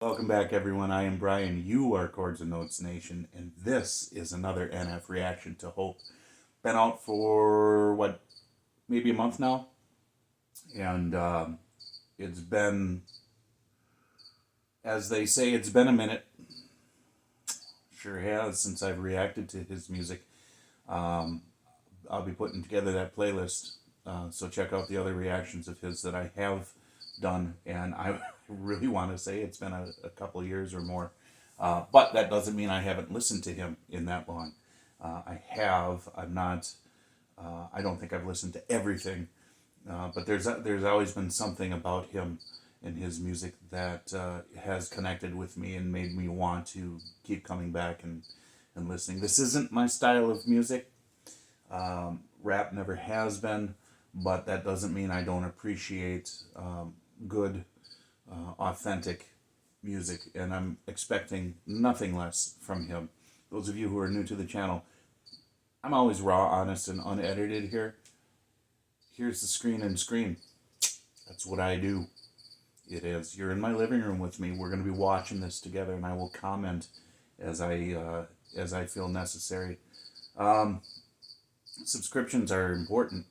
Welcome back, everyone. I am Brian. You are Chords and Notes Nation, and this is another NF reaction to Hope. Been out for what, maybe a month now, and it's been, as they say, it's been a minute. Sure has since I've reacted to his music. Um, I'll be putting together that playlist, so check out the other reactions of his that I have done, and I really want to say it's been a couple of years or more, but that doesn't mean I haven't listened to him in that long. I have. I'm not. I don't think I've listened to everything, but there's always been something about him and his music that has connected with me and made me want to keep coming back and listening. This isn't my style of music. Rap never has been, but that doesn't mean I don't appreciate good, authentic music, and I'm expecting nothing less from him. Those of you who are new to the channel, I'm always raw, honest, and unedited here. Here's the screen and scream. That's what I do. It is. You're in my living room with me. We're going to be watching this together, and I will comment as I feel necessary. Subscriptions are important,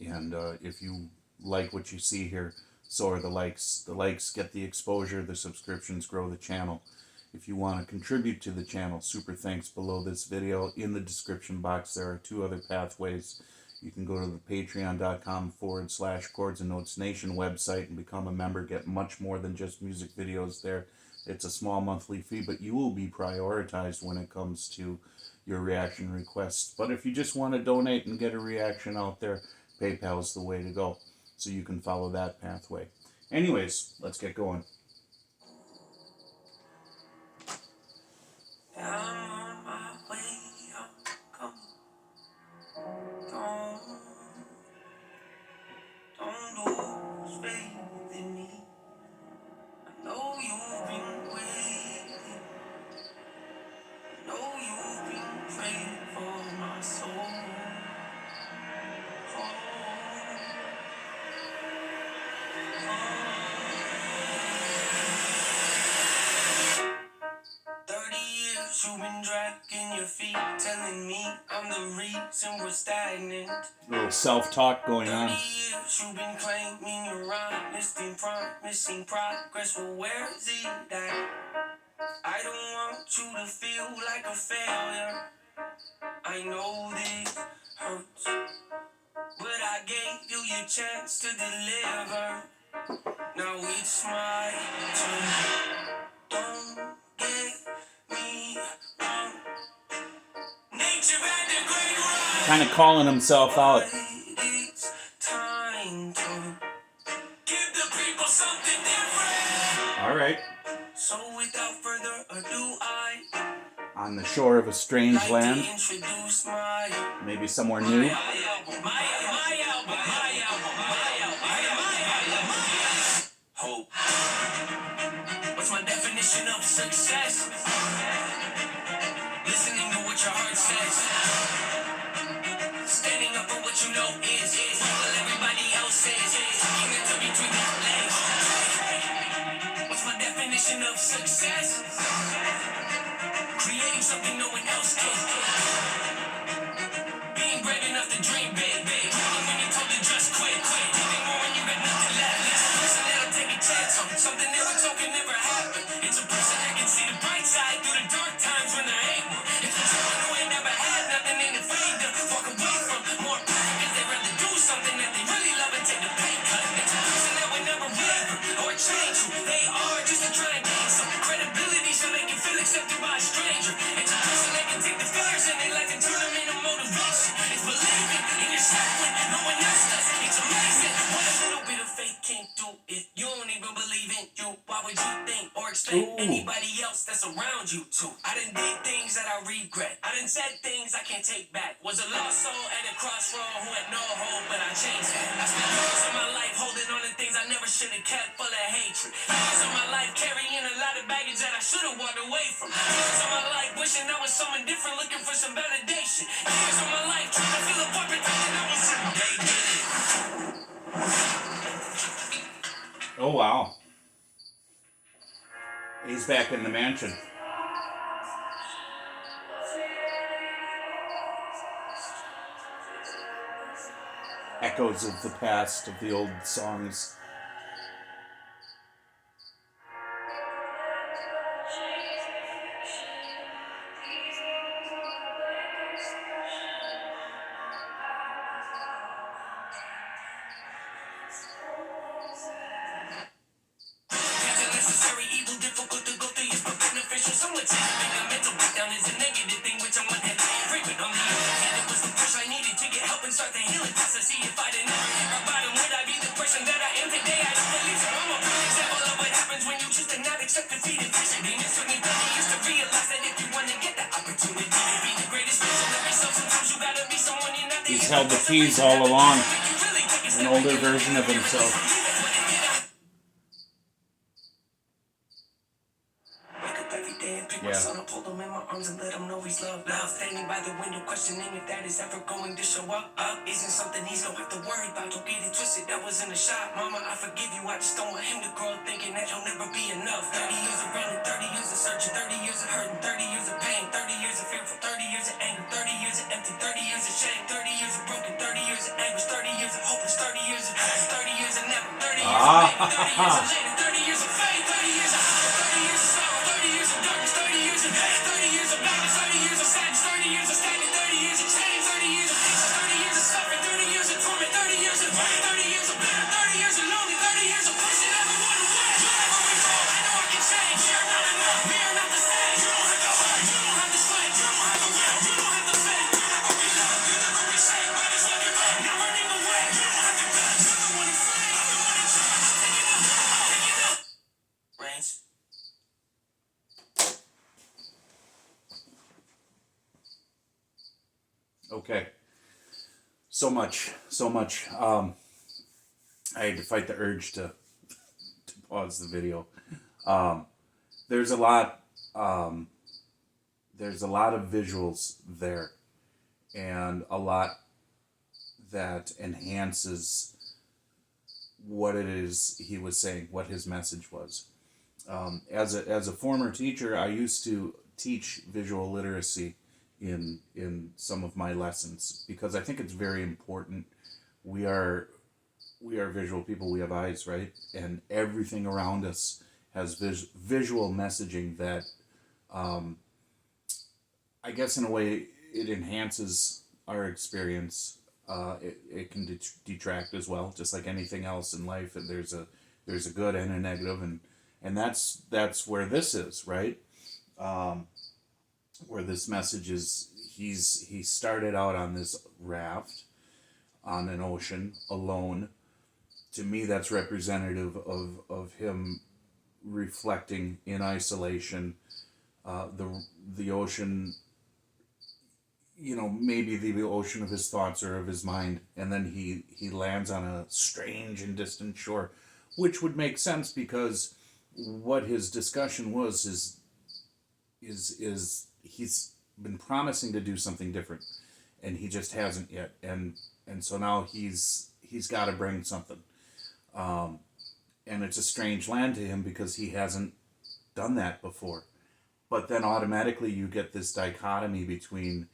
and if you like what you see here, so are the likes. The likes get the exposure, the subscriptions grow the channel. If you want to contribute to the channel, super thanks below this video. In the description box, there are two other pathways. You can go to the patreon.com/Chords and Notes Nation website and become a member, get much more than just music videos there. It's a small monthly fee, but you will be prioritized when it comes to your reaction requests. But if you just want to donate and get a reaction out there, PayPal is the way to go. So you can follow that pathway. Anyways, let's get going. You've been dragging your feet, telling me I'm the reason we're stagnant. A little self-talk going on. 30 years you've been claiming you're honest and promising progress, well where's it at? I don't want you to feel like a failure. I know this hurts, but I gave you your chance to deliver. Now it's my turn. Don't get me wrong. Nature had a great run. Kind of calling himself out. It's time to give the people something different. All right. So without further ado, On the shore of a strange like land, to introduce my maybe somewhere new. Hope. What's my definition of success? Listening to what your heart says. Standing up for what you know is while everybody else is taking it to between your legs. What's my definition of success? Creating something no one else can. Being brave enough to dream big. Dreaming when you're told to just quit. Giving more when you got nothing left. It's a person that'll take a chance on something they were talking never happened. It's a person that can see the bright side through the dark times when there ain't one. It's a someone who ain't never had nothing and afraid to walk away from more pride because they'd rather do something that they really love and take the pay cut. It's a person that would never waver or change who they are just to try and gain some credibility so they can feel accepted by a stranger. It's a person that can take the fears in their life and turn them into motivation. It's believing in yourself when no one else does. It's amazing what a little bit of faith can do. If you don't even believe in you, why would you think or expect anybody else that's around you to? I done did things that I regret. I done said things I can't take back. Was a lost soul at a crossroad who had no hope, but I changed that. I spent years of my life holding on to things I never should have kept, full of hatred. Years of my life carrying a lot of baggage that I should have walked away from. Years of my life wishing I was someone different, looking for some validation. Years of my life trying to feel a part, pretending I was they did it. Oh, wow. He's back in the mansion. Echoes of the past, of the old songs. Necessary evil, difficult to go through, is but beneficial. Someone said a mental breakdown is a negative thing, which I want to agree with. On the other hand, it was the push I needed to get help and start the healing process. See, if I didn't ever hit rock bottom, would I be the person that I am today? I don't believe so. I'm a prime example of what happens when you choose to not accept defeat and face it. And it took me 30 years to realize that if you want to get the opportunity to be the greatest version of yourself, sometimes you gotta be someone you're not. He's held the keys all along. An older version of himself. My son, I'll pull him in my arms and let him know he's loved. Now standing by the window, questioning if that is ever going to show up. Isn't something he's gonna have to worry about. Don't get it twisted, that was in the shot. Mama, I forgive you. I just don't want him to grow up thinking that he'll never be enough. 30 years of running, 30 years of searching, 30 years of hurting, 30 years of pain, 30 years of fearful, 30 years of anger, 30 years of empty, 30 years of shame, 30 years of broken, 30 years of anguish, 30 years of hopeless, 30 years of past, 30 years of never, 30 years of pain, 30 years of later, 30 years of faith, 30 years of hope, 30 years of sorrow, 30 years of darkness, 30 years of death, 30 years of madness, 30 years of sadness, 30 years of stagnant, 30 years of change, 30 years of peace, 30 years of suffering, 30 years of torment, 30 years of pain, 30 years of bitter, 30 years of lonely, 30 years of pushing everyone away. Wherever we fall, I know I can change. We are not enough, we are not the same. You don't have the heart, you don't have the strength, you don't have the will, you don't have the faith. You never be loved, you never be saved. But it's looking back, now running away. You don't have the guts, you're the one who failed. I'm the one in charge, I'm taking up, I'm taking up. Reigns. Okay. So much. I had to fight the urge to pause the video. There's a lot of visuals there, and a lot that enhances what it is he was saying, what his message was. As a former teacher, I used to teach visual literacy in some of my lessons because I think it's very important. We are visual people. We have eyes, right? And everything around us has visual messaging that, I guess in a way, it enhances our experience. It can detract as well, just like anything else in life. And there's a good and a negative, and that's where this is, right? Where this message is, he started out on this raft on an ocean alone. To me, that's representative of him reflecting in isolation. The ocean, maybe the ocean of his thoughts or of his mind, and then he lands on a strange and distant shore, which would make sense because what his discussion was is he's been promising to do something different, and he just hasn't yet, and so now he's got to bring something, and it's a strange land to him because he hasn't done that before. But then automatically you get this dichotomy between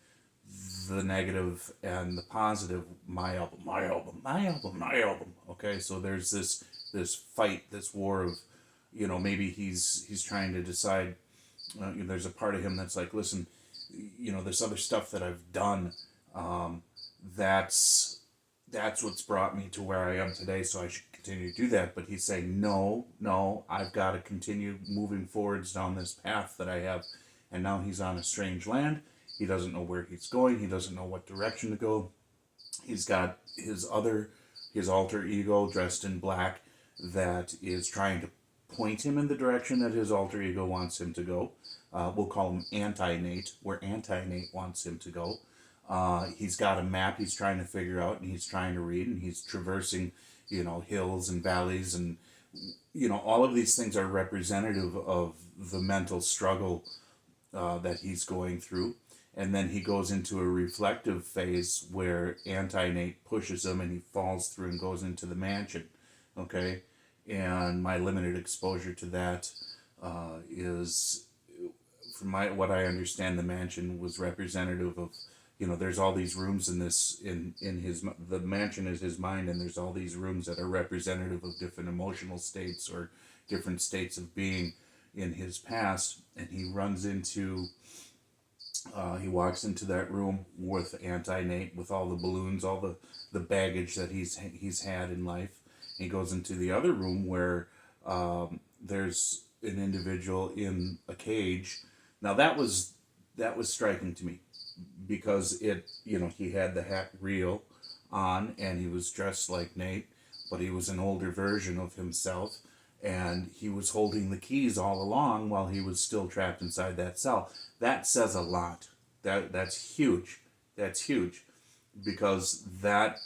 the negative and the positive. My album, my album, my album, my album. Okay, so there's this fight, this war of, maybe he's trying to decide. There's a part of him that's like, listen, this other stuff that I've done, that's what's brought me to where I am today, so I should continue to do that. But he's saying, no, I've got to continue moving forwards down this path that I have. And now he's on a strange land. He doesn't know where he's going. He doesn't know what direction to go. He's got his alter ego dressed in black that is trying to point him in the direction that his alter ego wants him to go. We'll call him Anti-Nate, where Anti-Nate wants him to go. He's got a map he's trying to figure out, and he's trying to read, and he's traversing, hills and valleys, and, all of these things are representative of the mental struggle that he's going through. And then he goes into a reflective phase where Anti-Nate pushes him, and he falls through and goes into the mansion, okay? And my limited exposure to that, is, from what I understand, the mansion was representative of, there's all these rooms in this, in his, the mansion is his mind, and there's all these rooms that are representative of different emotional states or different states of being in his past. And he runs into, he walks into that room with Anti-Nate, with all the balloons, all the baggage that he's had in life. He goes into the other room where there's an individual in a cage. Now that was striking to me, because he had the hack reel on, and he was dressed like Nate, but he was an older version of himself, and he was holding the keys all along while he was still trapped inside that cell. That says a lot. That's huge. That's huge, because that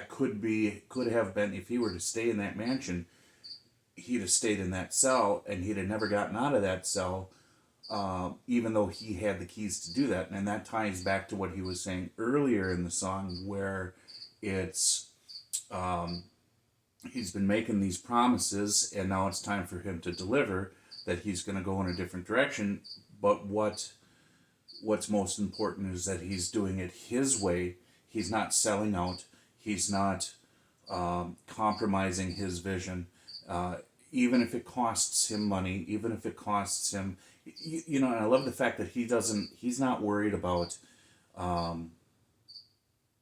could have been, if he were to stay in that mansion, he'd have stayed in that cell, and he'd have never gotten out of that cell, even though he had the keys to do that. And that ties back to what he was saying earlier in the song, where it's, he's been making these promises, and now it's time for him to deliver, that he's going to go in a different direction. But what's most important is that he's doing it his way. He's not selling out. He's not compromising his vision, even if it costs him money, even if it costs him, and I love the fact that he's not worried about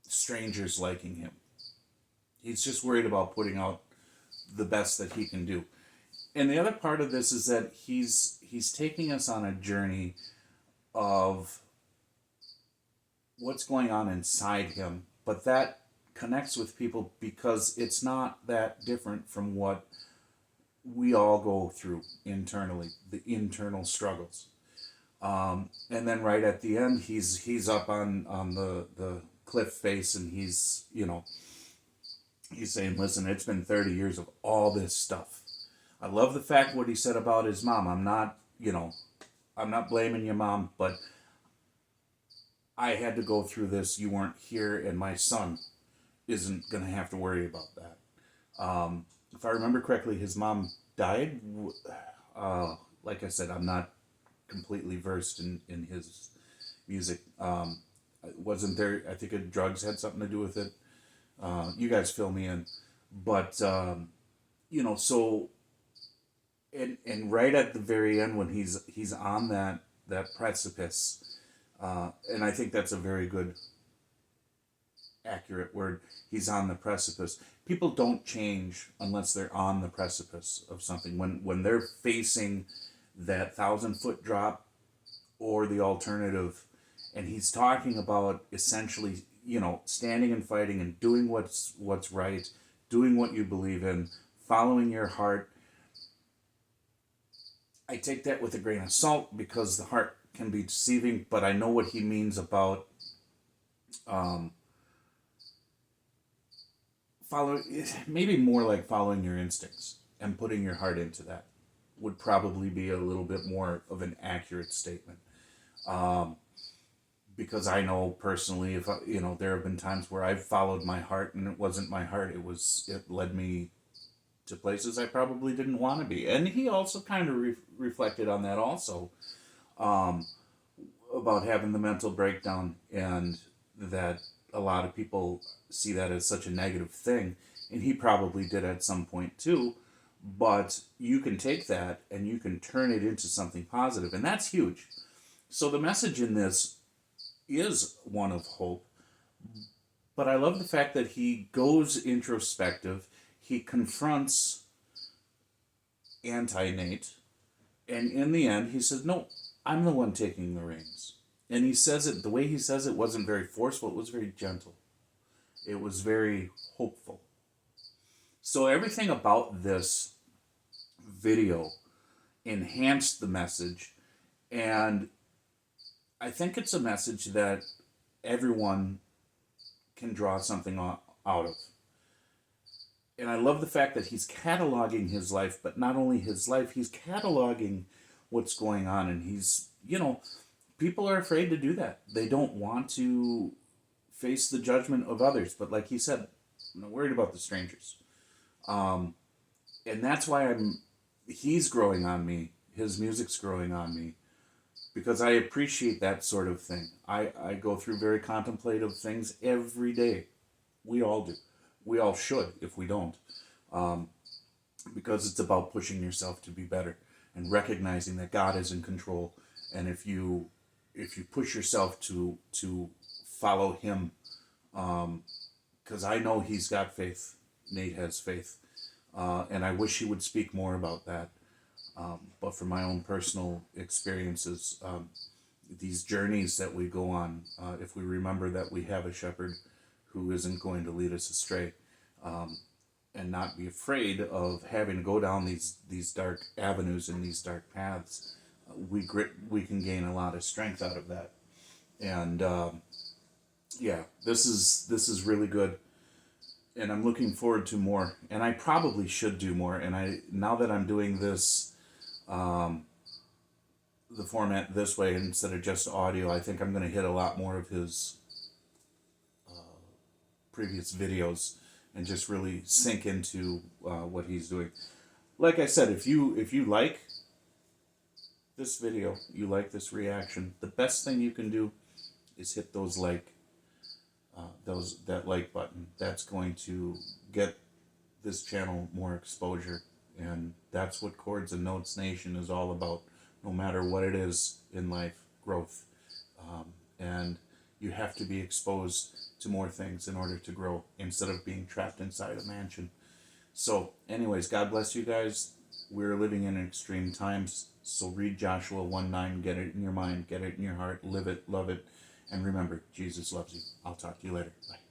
strangers liking him. He's just worried about putting out the best that he can do. And the other part of this is that he's taking us on a journey of what's going on inside him, but that connects with people because it's not that different from what we all go through internally, the internal struggles. And then right at the end, he's up on the cliff face, and he's saying, listen, it's been 30 years of all this stuff. I love the fact what he said about his mom. I'm not blaming your mom, but I had to go through this. You weren't here, and my son isn't going to have to worry about that. If I remember correctly, his mom died. Like I said, I'm not completely versed in his music. Wasn't there, I think drugs had something to do with it. You guys fill me in. But, so, and right at the very end when he's on that precipice, and I think that's a very good, accurate word. He's on the precipice. People don't change unless they're on the precipice of something. When they're facing that 1,000-foot drop or the alternative, and he's talking about essentially, standing and fighting and doing what's right, doing what you believe in, following your heart. I take that with a grain of salt because the heart can be deceiving, but I know what he means about maybe more like following your instincts and putting your heart into that would probably be a little bit more of an accurate statement. Because I know personally, if there have been times where I've followed my heart and it wasn't my heart, it led me to places I probably didn't want to be. And he also kind of reflected on that also, about having the mental breakdown, and that a lot of people see that as such a negative thing, and he probably did at some point too. But you can take that and you can turn it into something positive, and that's huge. So the message in this is one of hope, but I love the fact that he goes introspective. He confronts Anti-Nate, and in the end he says, no, I'm the one taking the reins. And he says it, the way he says it wasn't very forceful, it was very gentle. It was very hopeful. So everything about this video enhanced the message, and I think it's a message that everyone can draw something out of. And I love the fact that he's cataloging his life, but not only his life, he's cataloging what's going on. And he's, people are afraid to do that. They don't want to face the judgment of others. But like he said, I'm not worried about the strangers. And that's why he's growing on me his music's growing on me because I appreciate that sort of thing. I go through very contemplative things every day. We all do. We all should if we don't. Because it's about pushing yourself to be better and recognizing that God is in control. And if you push yourself to follow him, because I know he's got faith. Nate has faith. And I wish he would speak more about that. But from my own personal experiences, these journeys that we go on, if we remember that we have a shepherd who isn't going to lead us astray, and not be afraid of having to go down these dark avenues and these dark paths, we can gain a lot of strength out of that. And yeah, this is really good. And I'm looking forward to more. And I probably should do more. And now that I'm doing this, the format this way instead of just audio, I think I'm going to hit a lot more of his previous videos and just really sink into what he's doing. Like I said, if you like this video, you like this reaction, the best thing you can do is hit that like button. That's going to get this channel more exposure, and that's what Chords and Notes Nation is all about. No matter what it is in life, growth, and you have to be exposed to more things in order to grow instead of being trapped inside a mansion. So, anyways, God bless you guys. We're living in extreme times, so read Joshua 1:9, get it in your mind, get it in your heart, live it, love it, and remember, Jesus loves you. I'll talk to you later. Bye.